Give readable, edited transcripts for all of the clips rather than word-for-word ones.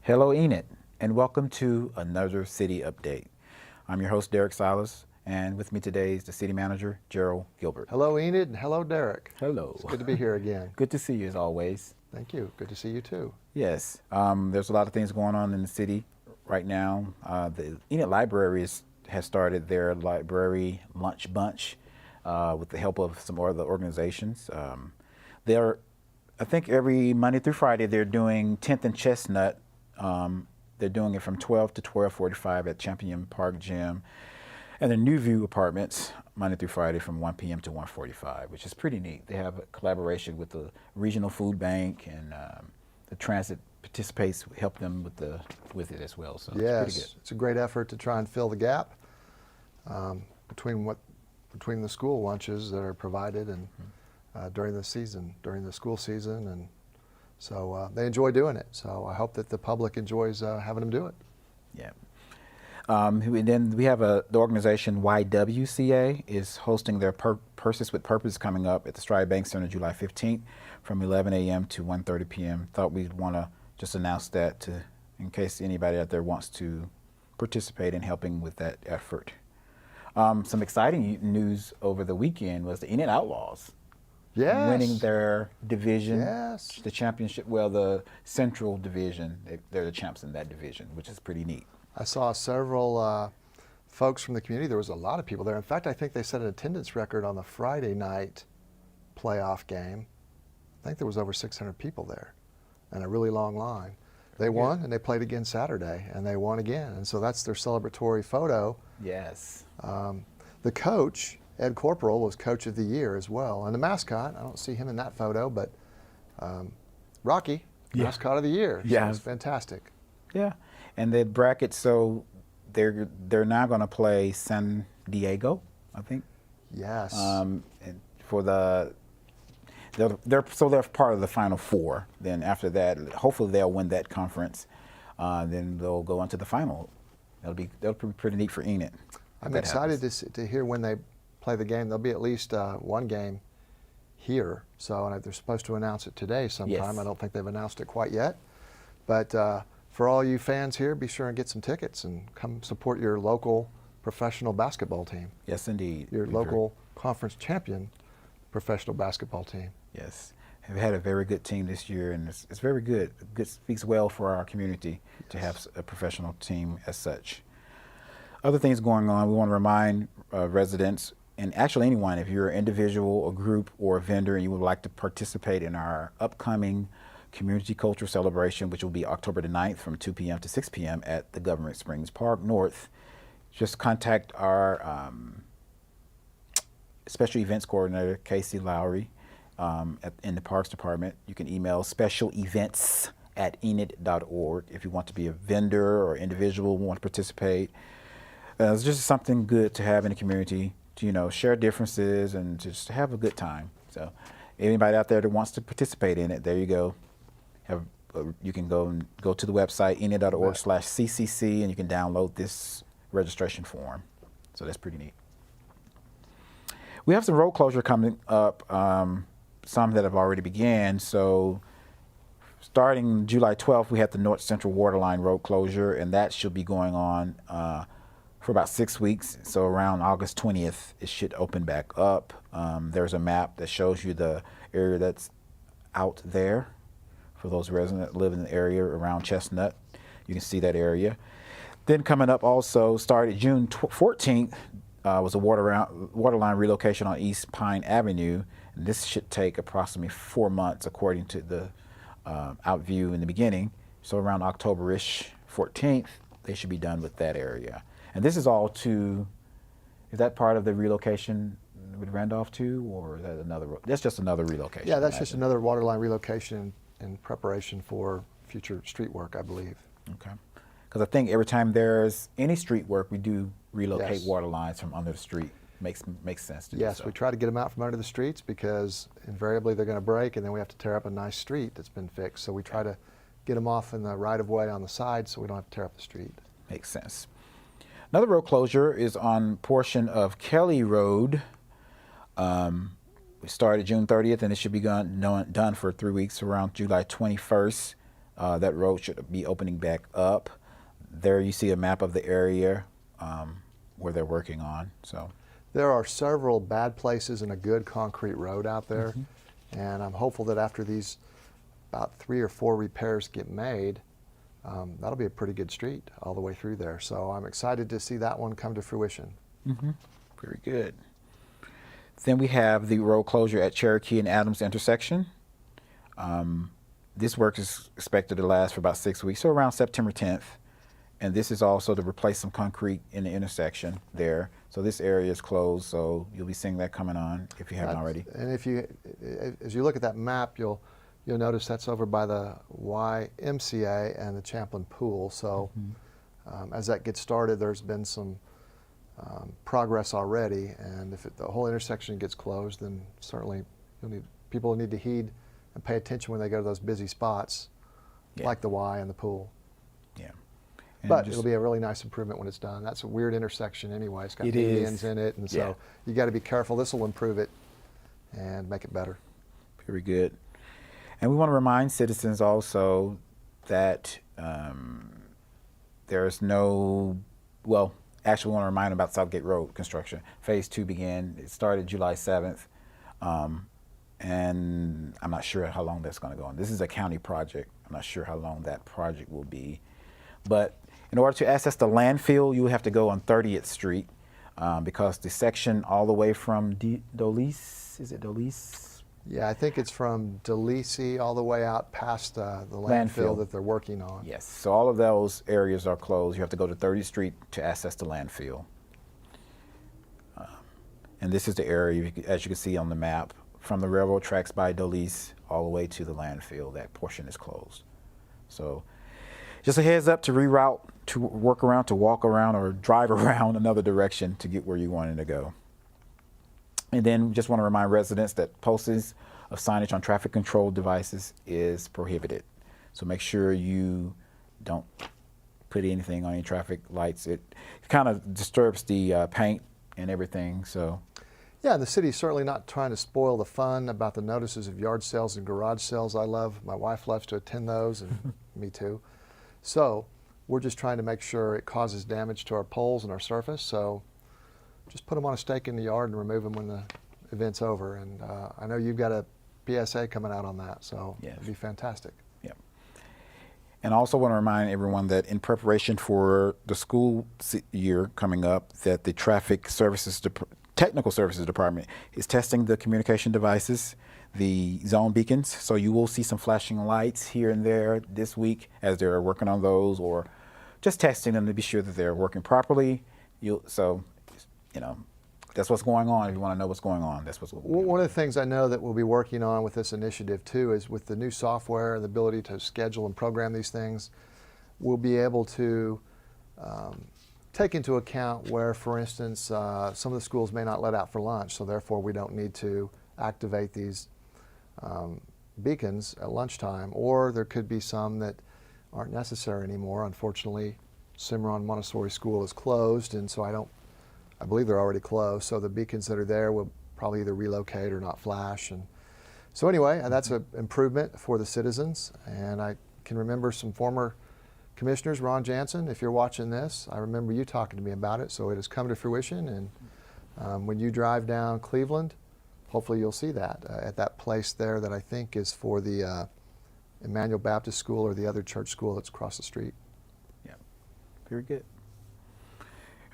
Hello, Enid, and welcome to another city update. I'm your host, Derrick Silas, and with me today is the city manager, Jerald Gilbert. Hello, Enid, and hello, Derrick. Hello. It's good to be here again. Good to see you as always. Thank you. Good to see you too. Yes, there's a lot of things going on in the city right now. The Enid Library has started their library lunch bunch with the help of some other organizations. I think every Monday through Friday they're doing 10th and Chestnut. They're doing it from 12 to 12:45 at Champion Park Gym, and the New View Apartments Monday through Friday from 1 p.m. to 1:45, which is pretty neat. They have a collaboration with the Regional Food Bank, and the transit participates, help them with it as well. So Yes, it's pretty good. it's a great effort to try and fill the gap between the school lunches that are provided and during the school season, and so they enjoy doing it. So I hope that the public enjoys having them do it. Yeah. And then we have the organization YWCA is hosting their Purses with Purpose coming up at the Stride Bank Center July 15th from 11 a.m. to 1:30 p.m. Thought we'd want to just announce that in case anybody out there wants to participate in helping with that effort. Some exciting news over the weekend was the Enid Outlaws winning their division, the championship, the Central Division. They're the champs in that division, which is pretty neat. I saw several folks from the community. There was a lot of people there. In fact, I think they set an attendance record on the Friday night playoff game. I think there was over 600 people there and a really long line. They won, and they played again Saturday, and they won again. And so that's their celebratory photo. Yes. The coach, Ed Corporal, was Coach of the Year as well. And the mascot, I don't see him in that photo, but Rocky, Mascot of the Year. Yeah. So it's fantastic. Yeah. And the bracket, so they're now going to play San Diego, I think. Yes. And for they're part of the Final Four. Then after that, hopefully they'll win that conference. Then they'll go on to the final. That'll be pretty neat for Enid. I'm excited to hear when they play the game. There'll be at least one game here. So and they're supposed to announce it today sometime. Yes. I don't think they've announced it quite yet. But for all you fans here, be sure and get some tickets and come support your local professional basketball team. Yes, indeed. Your local conference champion professional basketball team. Yes. We've had a very good team this year, and it's very good. It speaks well for our community to have a professional team as such. Other things going on, we want to remind residents, and actually anyone, if you're an individual, a group, or a vendor, and you would like to participate in our upcoming Community Culture Celebration, which will be October the 9th from 2 p.m. to 6 p.m. at the Government Springs Park North, just contact our Special Events Coordinator, Casey Lowry, in the Parks Department. You can email specialevents@enid.org if you want to be a vendor or individual who want to participate. It's just something good to have in the community to, share differences and just have a good time. So anybody out there that wants to participate in it, there you go. You can go to the website, enid.org/ccc, and you can download this registration form. So that's pretty neat. We have some road closure coming up, some that have already began. So starting July 12th, we had the North Central Waterline road closure, and that should be going on for about 6 weeks. So around August 20th, it should open back up. There's a map that shows you the area that's out there for those residents that live in the area around Chestnut. You can see that area. Then coming up also, started June 14th, was a waterline relocation on East Pine Avenue. And this should take approximately 4 months according to the outview in the beginning. So around October-ish, 14th, they should be done with that area. And this is all is that part of the relocation with Randolph too, or is that that's just another relocation? Yeah, that's just another waterline relocation in preparation for future street work, I believe. Okay. Because I think every time there's any street work, we do relocate water lines from under the street. Makes sense to do so. We try to get them out from under the streets because invariably they're going to break, and then we have to tear up a nice street that's been fixed. So we try to get them off in the right-of-way on the side so we don't have to tear up the street. Makes sense. Another road closure is on portion of Kelly Road. We started June 30th, and it should be done for 3 weeks around July 21st. That road should be opening back up. There you see a map of the area where they're working on. So There are several bad places and a good concrete road out there, and I'm hopeful that after these about 3 or 4 repairs get made, that'll be a pretty good street all the way through there. So I'm excited to see that one come to fruition. very good. Then we have the road closure at Cherokee and Adams intersection. This work is expected to last for about 6 weeks, so around September 10th. And this is also to replace some concrete in the intersection there. So this area is closed, so you'll be seeing that coming on if you haven't already. And as you look at that map, you'll notice that's over by the YMCA and the Champlin Pool. So as that gets started, there's been some progress already. And if the whole intersection gets closed, then certainly people need to heed and pay attention when they go to those busy spots, like the Y and the pool. Yeah. But it'll be a really nice improvement when it's done. That's a weird intersection anyway. It's got medians in it, and so you got to be careful. This will improve it and make it better. Very good. And we want to remind citizens also that there's no, well, actually we want to remind them about Southgate Road construction. Phase 2 began, it started July 7th, and I'm not sure how long that's going to go on. This is a county project. I'm not sure how long that project will be. But in order to access the landfill, you would have to go on 30th Street because the section all the way from Dolice, is it Dolice? Yeah, I think it's from Dolice all the way out past the landfill that they're working on. Yes, so all of those areas are closed. You have to go to 30th Street to access the landfill. And this is the area, as you can see on the map, from the railroad tracks by Dolice all the way to the landfill. That portion is closed. So just a heads up to reroute, to work around, to walk around, or drive around another direction to get where you wanted to go. And then just want to remind residents that posting of signage on traffic control devices is prohibited. So make sure you don't put anything on any traffic lights. It kind of disturbs the paint and everything. So yeah, the city's certainly not trying to spoil the fun about the notices of yard sales and garage sales. My wife loves to attend those, and me too. So we're just trying to make sure it causes damage to our poles and our surface. So just put them on a stake in the yard and remove them when the event's over. And I know you've got a PSA coming out on that, so it'd be fantastic. Yeah. And I also want to remind everyone that in preparation for the school year coming up, that the Technical Services Department is testing the communication devices, the zone beacons. So you will see some flashing lights here and there this week as they're working on those, or just testing them to be sure that they're working properly. So, that's what's going on. If you want to know what's going on, that's what's going on. One of the things I know that we'll be working on with this initiative too is with the new software and the ability to schedule and program these things, we'll be able to take into account where, for instance, some of the schools may not let out for lunch, so therefore we don't need to activate these beacons at lunchtime, or there could be some that aren't necessary anymore. Unfortunately, Cimarron Montessori School is closed, and so I believe they're already closed, so the beacons that are there will probably either relocate or not flash. And so anyway, that's an improvement for the citizens, and I can remember some former commissioners, Ron Jansen, if you're watching this, I remember you talking to me about it, so it has come to fruition. And when you drive down Cleveland, hopefully you'll see that at that place there that I think is for the Emmanuel Baptist School or the other church school that's across the street. Yeah, very good.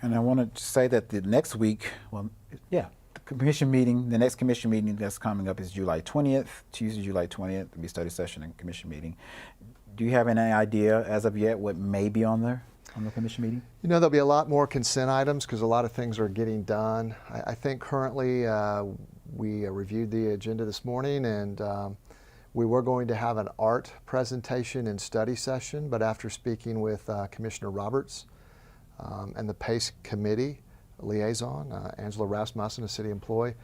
And I want to say that the next week, the commission meeting, the next commission meeting that's coming up is July 20th, Tuesday, July 20th. It'll be study session and commission meeting. Do you have any idea as of yet what may be on there, on the commission meeting? There'll be a lot more consent items because a lot of things are getting done. I think currently we reviewed the agenda this morning, and we were going to have an art presentation and study session, but after speaking with Commissioner Roberts and the PACE committee liaison, Angela Rasmussen, a city employee,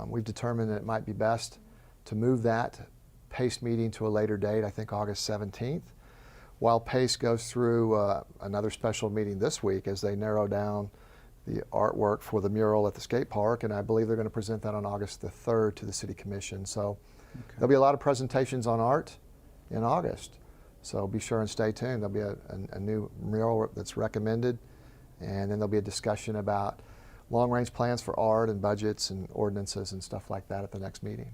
we've determined that it might be best to move that PACE meeting to a later date, I think August 17th, while PACE goes through another special meeting this week as they narrow down the artwork for the mural at the skate park, and I believe they're going to present that on August the 3rd to the City Commission. So there'll be a lot of presentations on art in August. So be sure and stay tuned. There'll be a new mural that's recommended, and then there'll be a discussion about long-range plans for art and budgets and ordinances and stuff like that at the next meeting.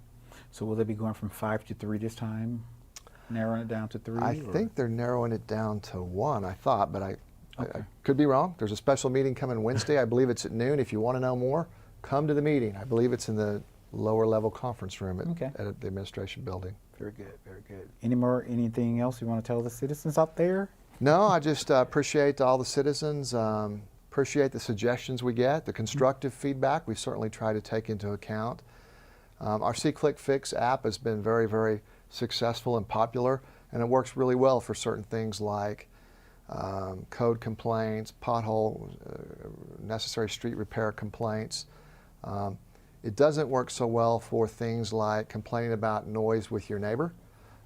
So will they be going from 5 to 3 this time? Narrowing it down to 3? I or? think they're narrowing it down to 1, I thought, but I Okay. could be wrong. There's a special meeting coming Wednesday. I believe it's at noon. If you want to know more, come to the meeting. I believe it's in the lower level conference room Okay. at the administration building. Very good, very good. Anything else you want to tell the citizens out there? No, I just appreciate all the citizens, appreciate the suggestions we get, the constructive feedback we certainly try to take into account. Our See-Click-Fix app has been very, very successful and popular, and it works really well for certain things like code complaints, pothole, necessary street repair complaints. It doesn't work so well for things like complaining about noise with your neighbor,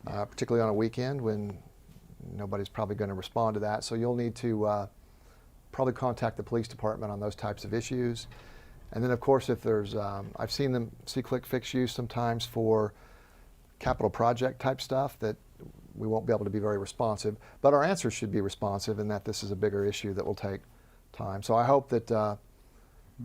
particularly on a weekend when nobody's probably going to respond to that. So you'll need to probably contact the police department on those types of issues. And then, of course, if there's, I've seen them See-Click-Fix used sometimes for capital project type stuff that we won't be able to be very responsive. But our answers should be responsive in that this is a bigger issue that will take time. So I hope that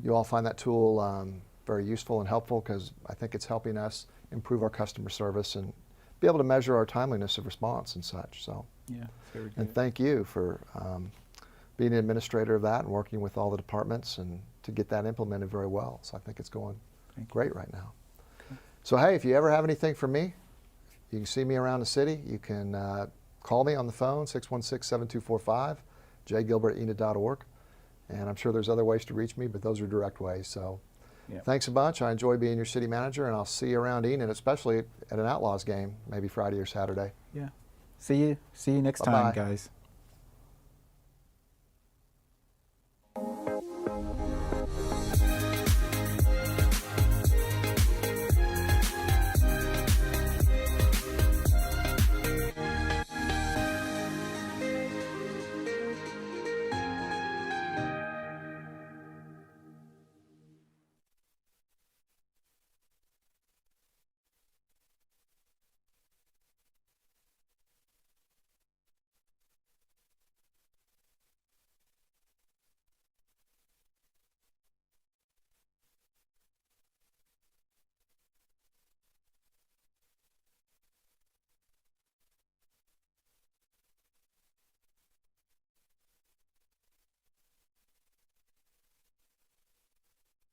you all find that tool very useful and helpful, because I think it's helping us improve our customer service and be able to measure our timeliness of response and such. So, Yeah, very good. and thank you for being an administrator of that and working with all the departments and to get that implemented very well. So I think it's going great right now. Okay. So hey, if you ever have anything for me, you can see me around the city. You can call me on the phone, 616-7245, jgilbert@enid.org. And I'm sure there's other ways to reach me, but those are direct ways. So thanks a bunch. I enjoy being your city manager, and I'll see you around Enid, especially at an Outlaws game, maybe Friday or Saturday. Yeah. See you next time, Bye-bye. guys.